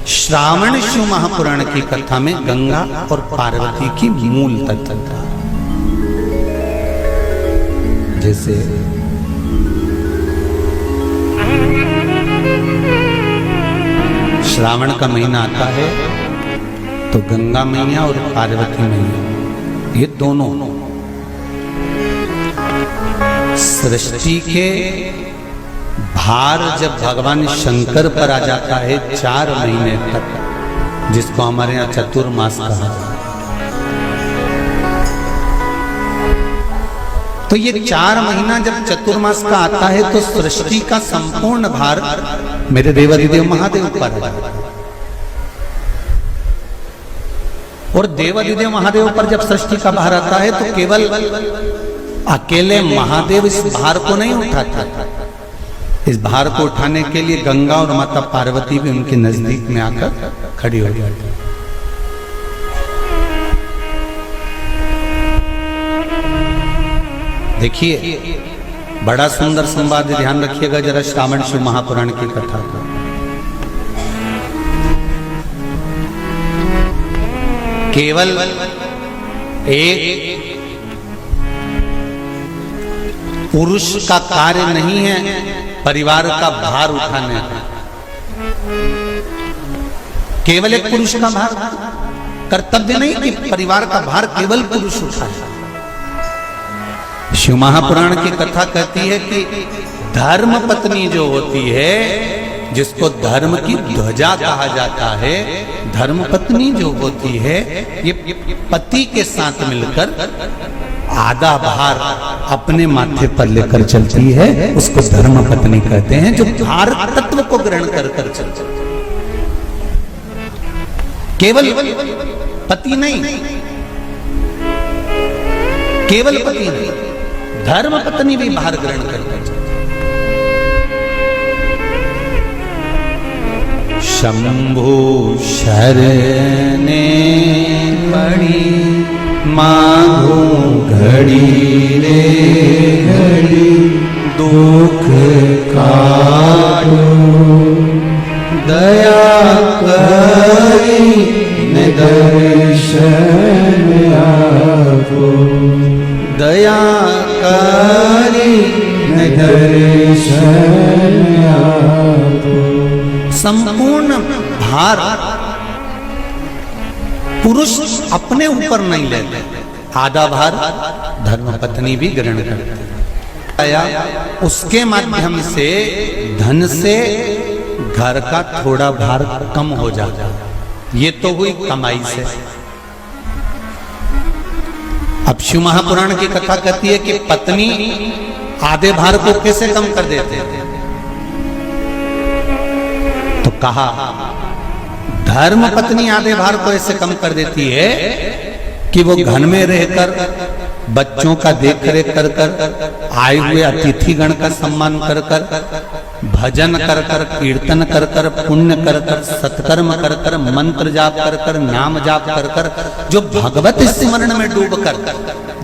श्रावण शिव महापुराण की कथा में गंगा और पार्वती की मूल तत्वता, जैसे श्रावण का महीना आता है तो गंगा मैया और पार्वती मैया ये दोनों सृष्टि के भार जब भगवान शंकर पर आ जाता है 4 महीने तक, जिसको हमारे यहाँ चतुर्मास कहा जाता है, तो ये 4 महीना जब चतुर्मास का आता है तो सृष्टि का संपूर्ण भार मेरे देवाधिदेव महादेव पर आ जाता है। और देवाधिदेव महादेव पर जब सृष्टि का भार आता है तो केवल अकेले महादेव इस भार को नहीं उठाता, इस भार को उठाने के लिए गंगा और माता पार्वती भी उनके नजदीक में आकर खड़ी हो जाती। देखिए बड़ा सुंदर संवाद, ध्यान रखिएगा जरा श्रावण शिव महापुराण की कथा का। केवल एक पुरुष का कार्य नहीं है परिवार का भार उठाने का, केवल एक पुरुष का भार कर्तव्य नहीं कि परिवार का भार केवल पुरुष उठाए। शिव महापुराण की कथा कहती है कि धर्म पत्नी जो होती है, जिसको धर्म की ध्वजा कहा जाता है, धर्म पत्नी जो होती है ये पति के साथ मिलकर आधा भार अपने माथे पर लेकर चलती है, उसको धर्म पत्नी कहते हैं, जो भार तत्व को ग्रहण कर कर चलती है। केवल पति नहीं, केवल पति नहीं, धर्म पत्नी भी भार ग्रहण कर कर चलती है। शंभु शरणे पड़ी मांगू घड़ी रे घड़ी, दुख काटो दया करी न दर्शन आपो, दया करी न दर्शन आपो। संपूर्ण भार पुरुष अपने ऊपर नहीं लेते, आधा भार धर्मपत्नी भी ग्रहण करती है। उसके माध्यम से धन से घर का थोड़ा भार कम हो जाता है। ये तो हुई कमाई से। अब शिव महापुराण की कथा कहती है कि पत्नी आधे भार को कैसे कम कर देते हैं, तो कहा धर्म पत्नी आधे भार को ऐसे कम कर देती है कि वो घर में रहकर बच्चों का देख रेख कर कर, आए हुए अतिथि गण का सम्मान कर कर, भजन कर कर, कीर्तन कर कर, पुण्य कर कर, सत्कर्म कर कर, मंत्र जाप कर कर, नाम जाप कर कर, जो भगवत स्मरण में डूब कर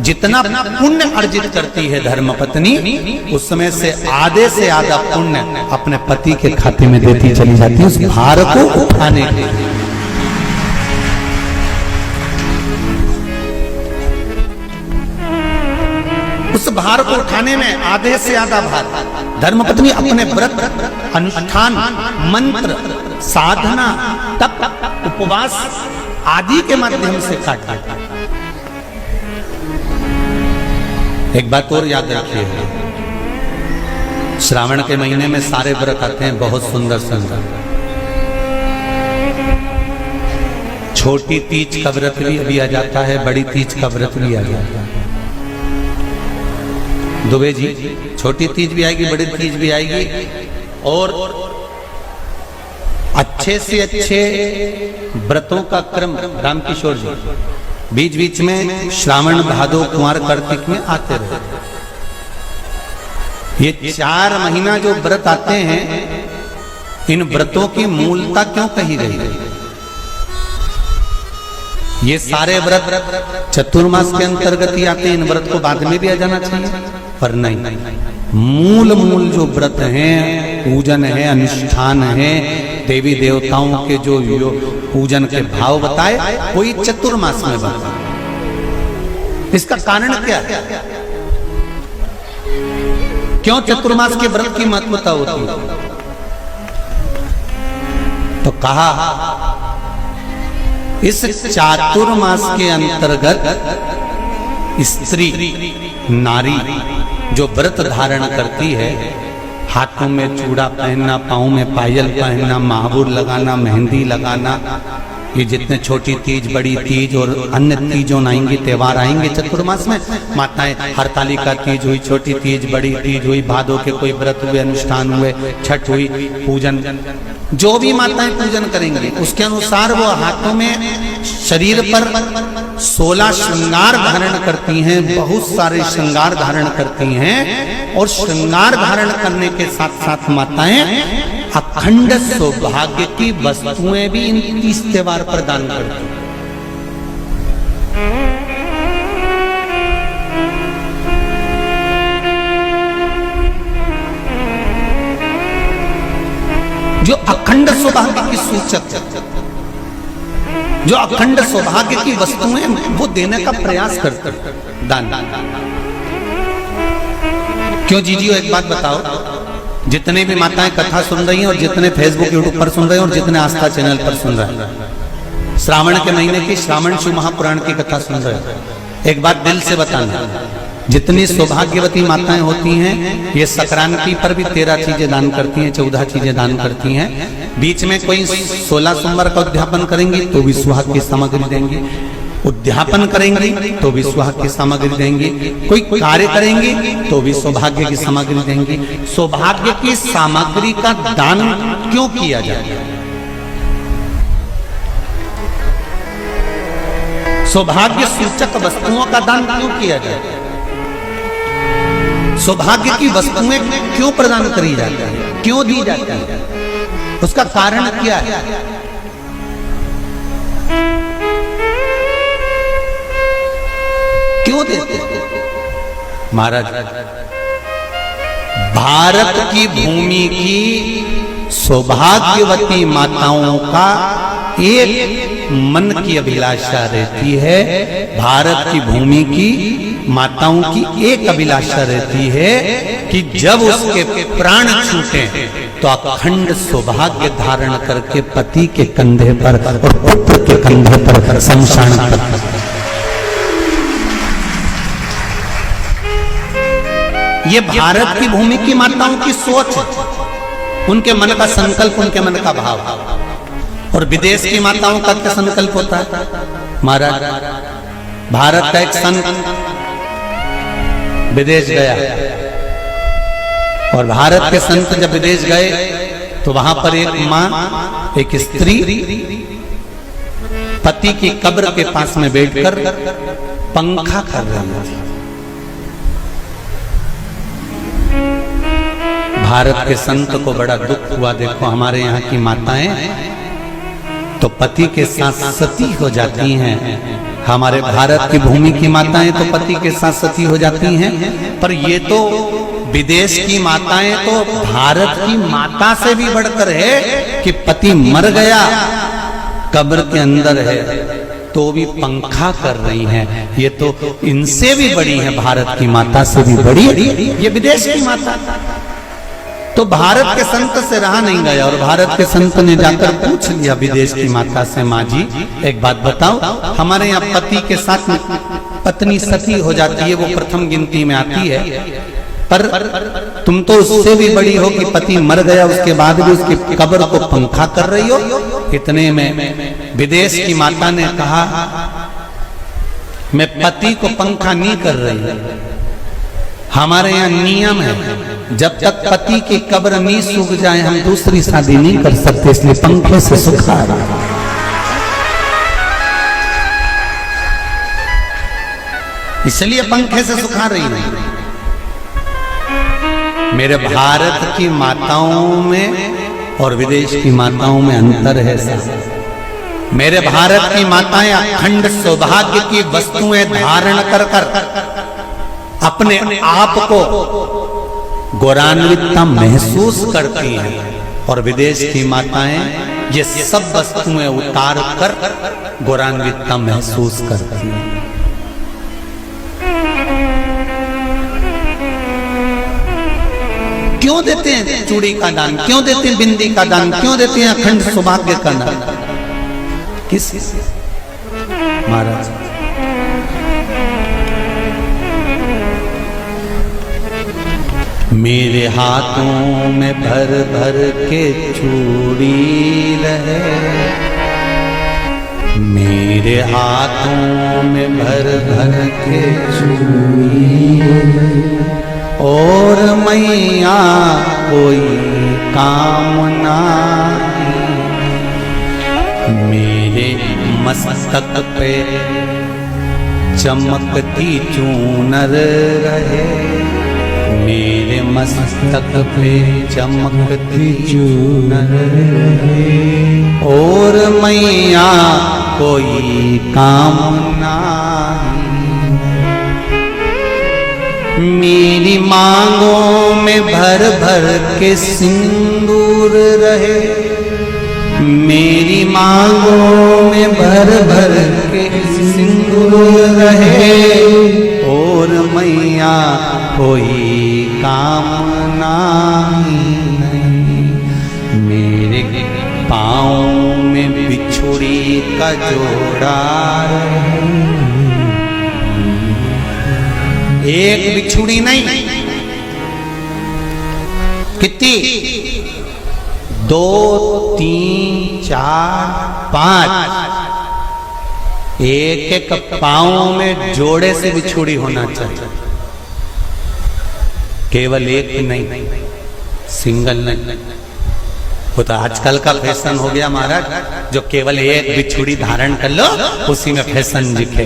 जितना पुण्य अर्जित करती है धर्मपत्नी, उसमें से आधे से आधा पुण्य अपने पति के खाते में देती चली जाती है, उस भार को उठाने के लिए। उस भार को उठाने में आधे से आधा भार धर्मपत्नी अपने व्रत, अनुष्ठान, मंत्र, साधना, तप, उपवास आदि के माध्यम से काटती है। एक बात और याद रखिए, श्रावण के महीने में सारे व्रत आते हैं, बहुत सुंदर सुंदर। छोटी तीज का व्रत भी आ जाता है, बड़ी तीज का व्रत भी आ जाता है। दुबे जी, छोटी तीज भी आएगी, बड़ी तीज भी आएगी, और अच्छे से अच्छे व्रतों का क्रम रामकिशोर जी बीच बीच में श्रावण, भादो, कुंवर, कार्तिक में आते रहे। ये 4 महीना जो व्रत आते हैं, इन व्रतों की मूलता क्यों कही गई है? ये सारे व्रत चतुर्मास के अंतर्गत ही आते हैं, इन व्रत को बाद में भी आ जाना चाहिए, पर नहीं। मूल जो व्रत हैं, पूजन है, अनुष्ठान है, देवी देवताओं के जो पूजन के भाव बताए वही चतुर्मास में बताए। इसका कारण क्या है? क्यों चतुर्मास के व्रत की महत्वता होती है? तो कहा इस चातुर्मास के अंतर्गत स्त्री नारी जो व्रत धारण करती है, हाथों में चूड़ा पहनना, पाँव में पायल पहनना, महाबूर लगाना, मेहंदी लगाना, ये जितने छोटी तीज, बड़ी तीज और अन्य तीजों आएंगी, त्योहार आएंगे चतुर्मास में, माताएं हरतालिका तीज हुई, छोटी तीज, बड़ी तीज हुई, भादों के कोई व्रत हुए, अनुष्ठान हुए, छठ हुई, पूजन, जो भी माताएं पूजन करेंगी उसके अनुसार वो हाथों में, शरीर पर 16 श्रृंगार धारण करती हैं, बहुत सारे श्रृंगार धारण करती हैं। और श्रृंगार धारण करने के साथ साथ माताएं अखंड सौभाग्य की वस्तुएं भी इन 30 त्योहार पर दान करती हैं। जो अखंड सौभाग्य की सूचक, जो अखंड सौभाग्य की वस्तुएं वो देने का प्रयास करते हैं, दान। क्यों जीजियो एक बात बताओ, जितने भी माताएं कथा सुन रही हैं और जितने फेसबुक यूट्यूब पर सुन रहे हैं और जितने आस्था चैनल पर सुन रहे हैं, श्रावण के महीने की श्रावण शिव महापुराण की कथा सुन रहे हैं, एक बात दिल से बताना, जितनी सौभाग्यवती माताएं होती हैं ये संक्रांति पर भी 13 चीजें दान करती हैं, 14 चीजें दान करती हैं। बीच में कोई 16 सोमवार का उद्यापन करेंगी तो भी सुहाग की सामग्री देंगी, उद्यापन करेंगी तो भी सुहाग की सामग्री देंगी, कोई कार्य करेंगी तो भी सौभाग्य की सामग्री देंगी। सौभाग्य की सामग्री का दान क्यों किया जाए? सौभाग्य सूचक वस्तुओं का दान क्यों किया जाए? सौभाग्य की वस्तुएं क्यों प्रदान करी जाती है, क्यों दी जाती है? उसका कारण क्या है? क्यों देते हैं? महाराज, भारत की भूमि की सौभाग्यवती माताओं का एक मन की अभिलाषा रहती है, भारत की भूमि की माताओं की एक अभिलाषा रहती है कि जब उसके प्राण छूटे तो अखंड सौभाग्य धारण करके पति के कंधे पर और पुत्र के कंधे पर शमशान पर। ये भारत की भूमि की माताओं की सोच, उनके मन का संकल्प, उनके मन का भाव। और विदेश की माताओं का क्या संकल्प होता है? महाराज, भारत का एक संत विदेश गया और भारत के संत जब विदेश गए तो वहां पर एक मां, एक स्त्री पति की कब्र के पास में बैठकर पंखा कर रही थी। भारत के संत को बड़ा दुख हुआ, देखो हमारे यहाँ की माताएं तो पति के साथ सती हो जाती हैं, हमारे भारत की भूमि की माताएं तो पति के साथ सती हो जाती हैं, पर ये तो विदेश की माताएं तो भारत की माता से भी बढ़कर है कि पति मर गया, कब्र के अंदर है तो भी पंखा कर रही हैं। ये तो इनसे भी बड़ी है, भारत की माता से भी बड़ी ये विदेश की माता। तो भारत के संत से रहा नहीं गया और भारत के संत ने जाकर पूछ लिया विदेश की माता से, माँ जी एक बात बताओ, हमारे यहाँ पति के साथ पत्नी सती हो जाती है, वो प्रथम गिनती में आती है, पर तुम तो उससे भी बड़ी हो कि पति मर गया उसके बाद भी उसकी कब्र को पंखा कर रही हो। इतने में विदेश की माता ने कहा, मैं पति को पंखा नहीं कर रही, हमारे यहाँ नियम है जब तक पति की कब्र नहीं सूख जाए हम दूसरी शादी नहीं कर सकते, इसलिए पंखे से सुखा रहा। इसलिए पंखे से सुखा रही नहीं। मेरे भारत की माताओं में और विदेश की माताओं में अंतर है साहब। मेरे भारत की माताएं अखंड सौभाग्य की वस्तुएं धारण कर अपने आप को गौरवान्वितता महसूस करती हैं और विदेश की माताएं ये सब वस्तुएं उतार कर गौरान्वितता महसूस करती हैं। क्यों देते हैं चूड़ी का दान, क्यों देते हैं बिंदी का दान, क्यों देते हैं अखंड सौभाग्य का दान? किस महाराज मेरे हाथों में भर भर के चूड़ी रहे, मेरे हाथों में भर भर के चूड़ी और मैया कोई कामना मेरे मस्तक पे चमकती चूनर रहे, मेरे मस्तक पे चमकती चूनर रहे और मैया कोई कामना मेरी मांगों में भर भर के सिंदूर रहे, मेरी मांगों में भर भर के सिंदूर रहे और मैया कोई कामना नहीं मेरे पाँव में बिछुड़ी का जोड़ा रहे। एक बिछुड़ी नहीं, कितनी? 2, 3, 4, 5 एक एक पाँव में जोड़े से बिछुड़ी होना चाहिए, केवल एक नहीं, सिंगल नहीं। वो तो आजकल का फैशन हो गया महाराज, जो केवल एक बिछुड़ी धारण कर लो उसी में फैशन दिखे।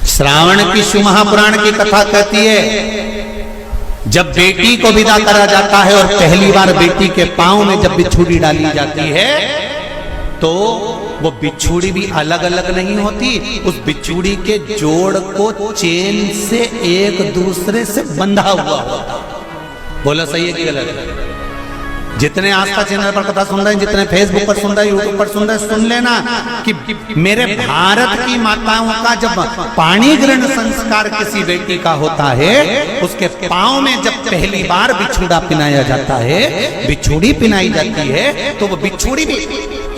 श्रावण की शिव महापुराण की कथा कहती है जब बेटी को विदा करा जाता है और पहली बार बेटी के पांव में जब बिछुड़ी डाली जाती है तो वो बिछुड़ी भी अलग अलग नहीं होती, उस बिछुड़ी के जोड़ को चेन से एक दूसरे से बंधा हुआ होता। बोलो सही है कि गलत? जितने आस्था चैनल पर कथा सुन रहे हैं, जितने फेसबुक पर सुन रहे हैं, यूट्यूब पर सुन रहे हैं, सुन लेना कि मेरे भारत की माताओं का जब पाणी ग्रहण संस्कार किसी बेटी का होता है, उसके पांव में जब पहली बार बिछुड़ा पिनाया जाता है, बिछुड़ी पिनाई जाती है, तो वो बिछुड़ी भी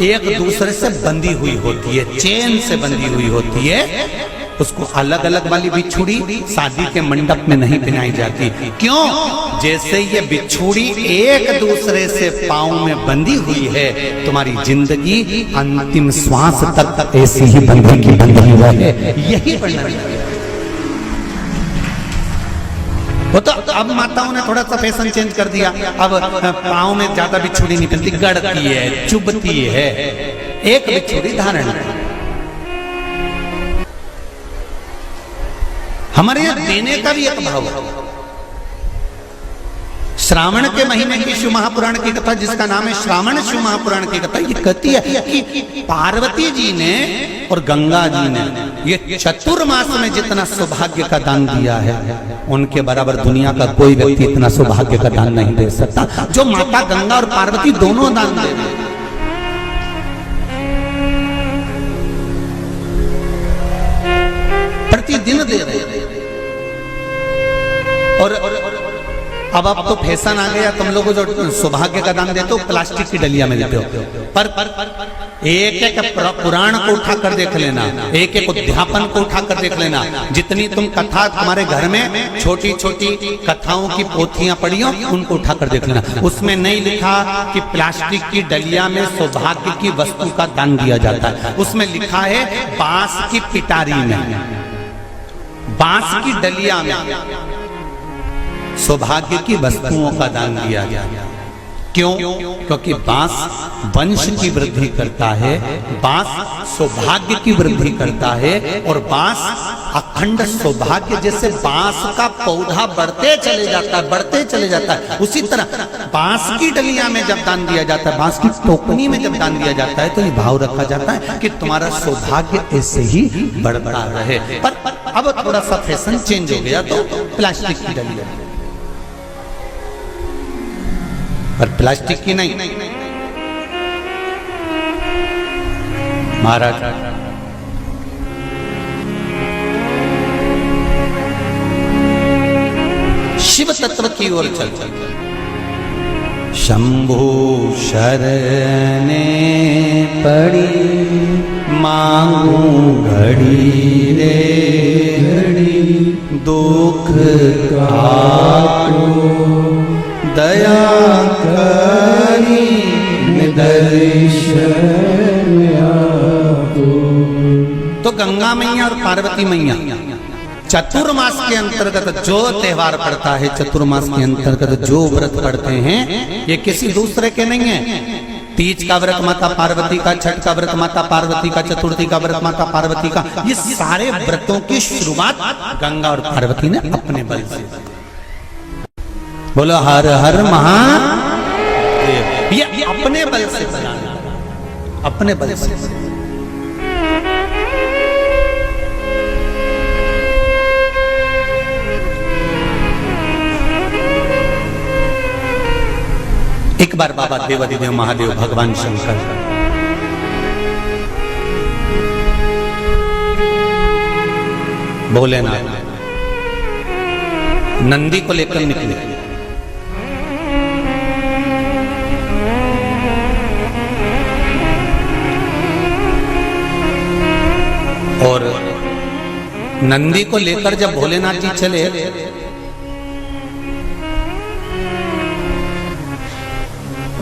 एक दूसरे से बंधी हुई होती है, चेन से बंधी हुई होती है। उसको अलग अलग वाली बिछुड़ी शादी के मंडप में नहीं पिनाई जाती। क्यों? जैसे ये बिछुड़ी एक दूसरे से पांव में बंधी हुई है, तुम्हारी जिंदगी अंतिम श्वास तक ऐसी ही बंधी की बंधी रहे, यही वर्णन है। वो तो अब माताओं ने थोड़ा सा फैशन चेंज कर दिया, अब पांव में ज्यादा बिछुड़ी नहीं पहनती, गड़ती है, चुभती है, एक बिछुड़ी धारण। हमारे यहां देने का भी एक भाव है। श्रावण के महीने की शिव महापुराण की कथा, जिसका नाम है श्रावण शिव महापुराण की कथा, ये कहती है कि पार्वती जी ने और गंगा जी ने ये चतुर्मास में जितना सौभाग्य का दान दिया है, उनके बराबर दुनिया का कोई व्यक्ति इतना सौभाग्य का दान नहीं दे सकता जो माता गंगा और पार्वती दोनों दान दे रहे। प्रतिदिन दे रहे हैं। और अब तो फैशन आ गया, तुम लोगों जो सौभाग्य का दान देते हो प्लास्टिक की डलिया में देते हो, पर एक एक पुराण को उठा कर देख लेना, एक एक उद्यापन को उठा कर देख लेना, जितनी तुम कथा तुम्हारे घर में छोटी छोटी कथाओं की पोथियां पड़ी हो, उनको उठा कर देख लेना, उसमें नहीं लिखा कि प्लास्टिक की डलिया में सौभाग्य की वस्तु का दान दिया जाता है, उसमें लिखा है बांस की पिटारी में, बांस की डलिया में सौभाग्य की वस्तुओं का दान दिया गया। क्यों? क्योंकि बांस वंश की वृद्धि करता है, बांस सौभाग्य की वृद्धि करता है, और बांस अखंड सौभाग्य, जैसे बांस का पौधा बढ़ते चले जाता है, बढ़ते चले जाता है, उसी तरह बांस की डलिया में जब दान दिया जाता है, बांस की टोकनी में जब दान दिया जाता है, तो ये भाव रखा जाता है कि तुम्हारा सौभाग्य ऐसे ही बढ़ता रहे। पर अब थोड़ा सा फैशन चेंज हो गया, तो प्लास्टिक की डलिया। पर प्लास्टिक की नहीं। महाराज शिव तत्व की ओर चल शंभु शरणे पड़ी मांगू घड़ी रे घड़ी दुख काटो दया करी दर्शन आपो। तो गंगा मैया और पार्वती मैया चतुर्मास के अंतर्गत जो त्योहार पड़ता है, चतुर्मास के अंतर्गत जो व्रत पड़ते हैं, ये किसी दूसरे के नहीं है। तीज का व्रत माता पार्वती का, छठ का व्रत माता पार्वती का, चतुर्थी का व्रत माता पार्वती का, ये सारे व्रतों की शुरुआत गंगा और पार्वती ने अपने बल से। बोलो हर हर महादेव। ये अपने बल से बनाना, अपने बल से। एक बार बाबा देवाधिदेव महादेव भगवान शंकर भोलेनाथ नंदी को लेकर निकले और नंदी को लेकर जब भोलेनाथ जी चले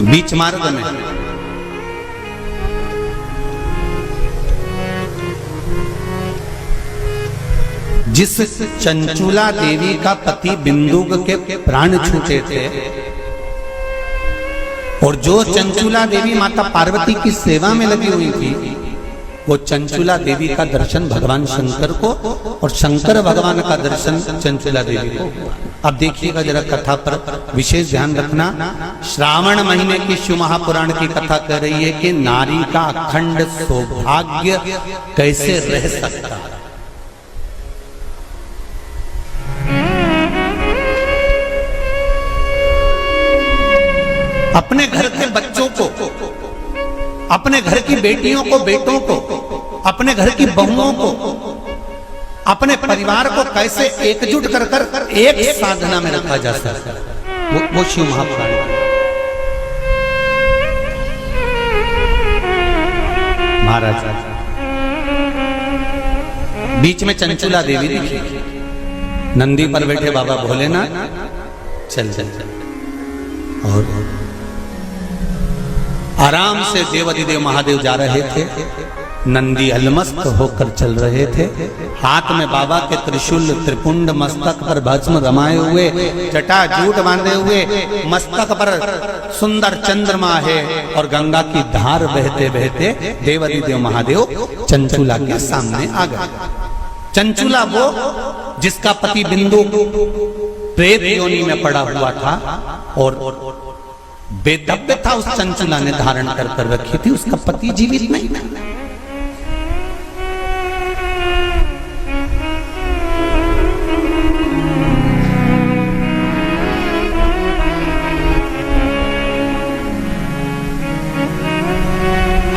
बीच मार्ग में जिस चंचुला देवी का पति बिंदुक के प्राण छूटे थे और जो चंचुला देवी माता पार्वती की सेवा में लगी हुई थी, वो चंचुला देवी का दर्शन भगवान शंकर को और शंकर भगवान का दर्शन चंचुला देवी को। अब देखिएगा जरा कथा पर विशेष ध्यान रखना। श्रावण महीने की शिव महापुराण की कथा कह रही है कि नारी का अखंड सौभाग्य कैसे रह सकता है। अपने घर के बच्चों को, अपने घर की बेटियों को, बेटों को, अपने घर की बहुओं को, अपने परिवार को कैसे एकजुट कर कर एक साधना में रखा जा सकता है, वो शिव महापुराण। महाराज बीच में चंचुला देवी दिखी, नंदी पर बैठे बाबा भोलेनाथ चल चल चल और आराम से देवाधिदेव महादेव जा रहे थे। नंदी अलमस्त होकर चल रहे थे, हाथ में बाबा के त्रिशूल त्रिपुंड, मस्तक पर भस्म रमाए हुए, जटाजूट बांधे हुए, मस्तक पर सुंदर चंद्रमा है और गंगा की धार बहते बहते देवाधिदेव महादेव चंचुला के सामने आ गए। चंचुला वो जिसका पति बिंदु प्रेत योनि में पड़ा हुआ था और बेदब्य था, उस चंचुला ने धारण कर कर रखी थी, उसका पति जीवित नहीं था।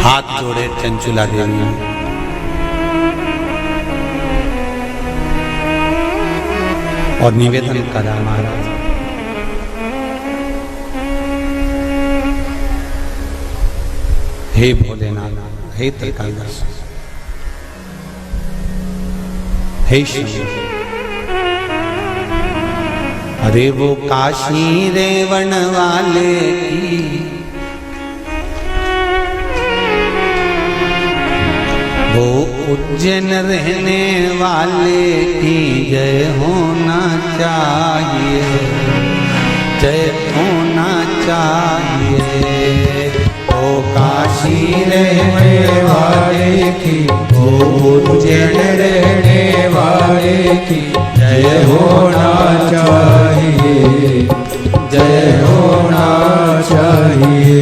हाथ जोड़े चंचुला देवी ने और निवेदन करा, महाराज हे भोलेनाथ, हे त्रिकालदर्श, हे शिव, अरे वो काशी रेवण वाले की, वो उज्जैन रहने वाले की जय होना चाहिए, जय होना चाहिए। ओ काशी रहने वाले की, ओ उज्जैन रहने वाले की जय होना चाहिए, जय होना चाहिए।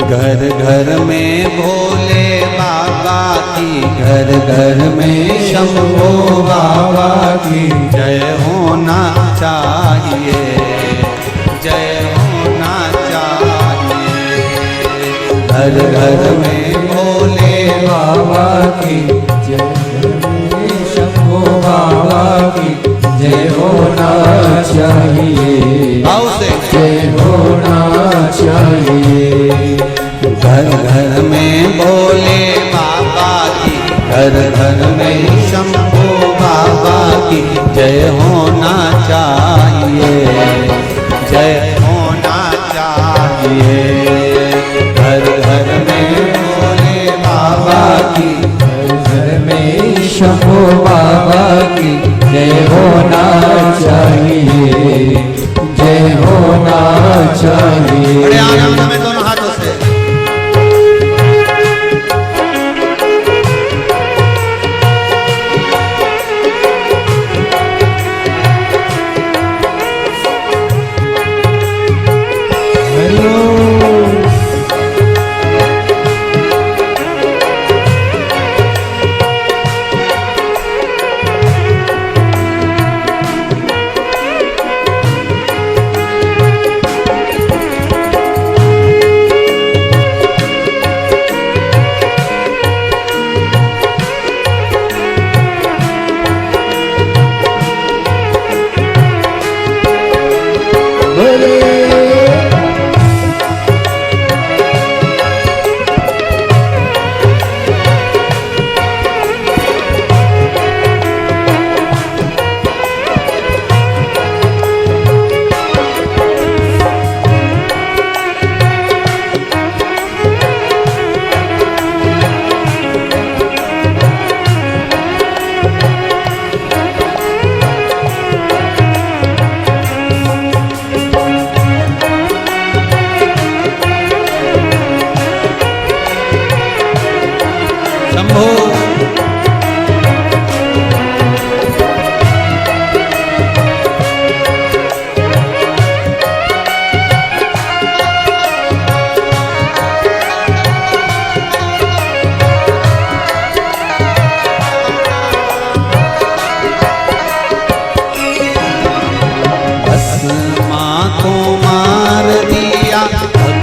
घर घर में भोले बाबा की, घर घर में शंभो बाबा की जय होना चाहिए, जय होना चाहिए। घर घर में भोले बाबा की जय, शंभो बाबा की जय होना चाहिए, भाव से जय होना चाहिए। घर घर में भोले बाबा की, घर घर में शंभो बाबा की जय होना चाहिए, जय होना चाहिए। घर घर में भोले बाबा की, घर घर में शंभो बाबा की जय होना चाहिए, जय होना चाहिए। बड़े आनंद में दोनों हाथों से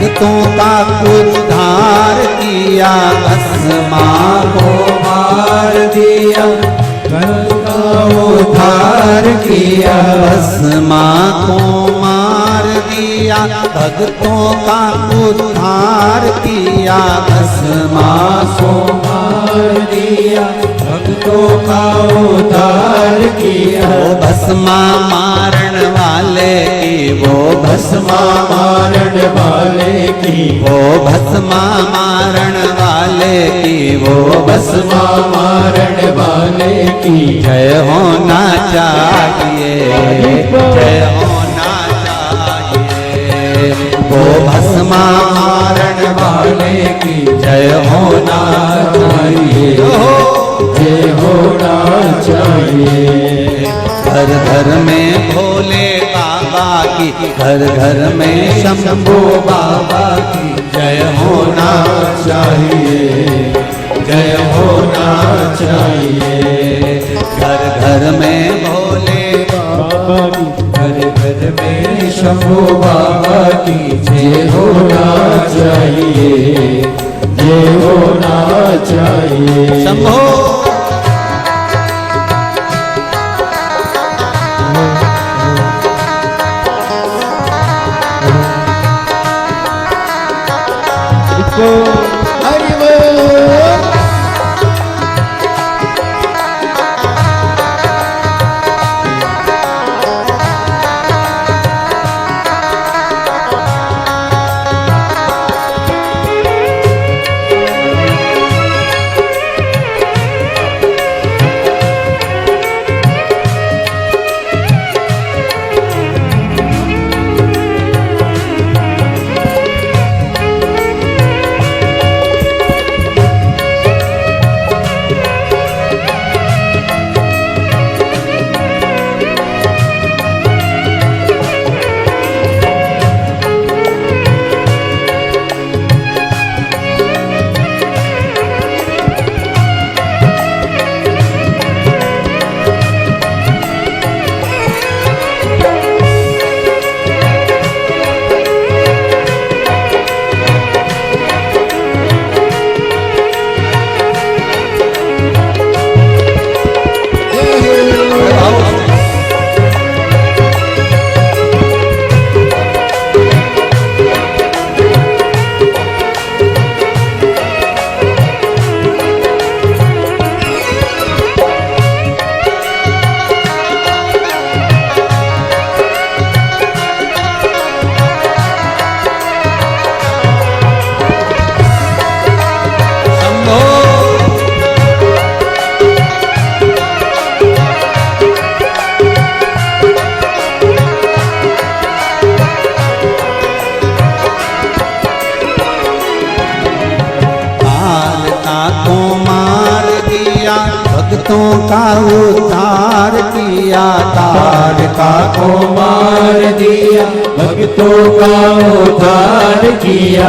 भक्तों का उद्धार किया, भस्मा को मार दिया, का उद्धार किया, भस्मा को मार दिया, भक्तों का उद्धार किया, भस्मा को मार दिया, भक्तों का उद्धार किया। वो भस्मा मारण वाले की, वो भस्मा मारण वाले की, वो भस्मा मारण वाले की, वो भस्मा मारण वाले की जय होना चाहिए, जय होना चाहिए। वो भस्मा मारण वाले की जय होना चाहिए, जय होना चाहिए। घर घर में भोले बाबा की, घर घर में शंभो बाबा की जय होना चाहिए, जय होना चाहिए। घर घर में भोले बाबा की, घर घर में शंभो बाबा की जय होना चाहिए, जय होना चाहिए। शंभो हरि बोल। भक्तों का उद्धार किया, तारका को मार दिया, भक्तों का उद्धार किया।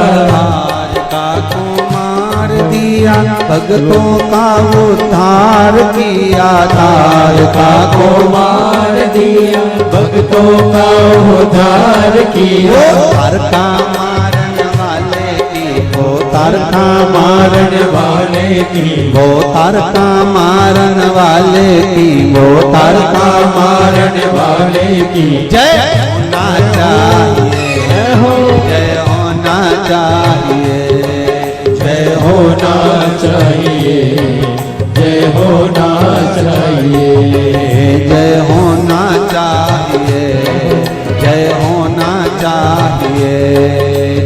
तारका को मार दिया, भक्तों का उद्धार किया, तारका को मार दिया, भक्तों का उद्धार किया। तारका मारन वाले की, वो तारका मारन वाले की, वो तारका मारन वाले की, वो तारका मारन वाले की जय होना चाहिए, जय होना चाहिए, जय होना चाहिए, जय होना चाहिए, जय होना चाहिए, जय होना चाहिए,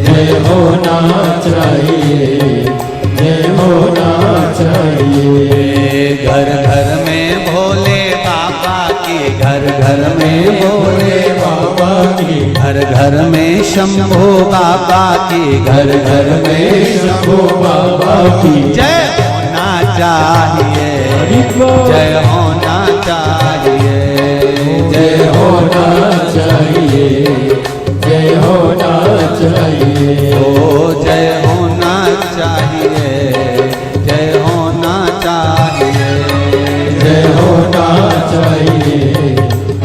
जय होना चाहिए, जय होना चाहिए। घर घर में भोले बाबा की, घर घर में भोले बाबा की, घर घर में शंभो बाबा की, घर घर में शंभो बाबा की जय होना चाहिए, जय होना चाहिए, जय होना चाहिए, जय होना चाहिए, ओ जय होना चाहिए, जय होना चाहिए, जय होना चाहिए,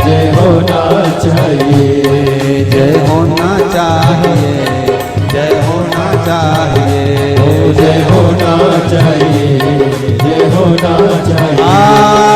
जय होना चाहिए, जय होना चाहिए, जय होना चाहिए, जय होना चाहिए, जय होना चाहिए।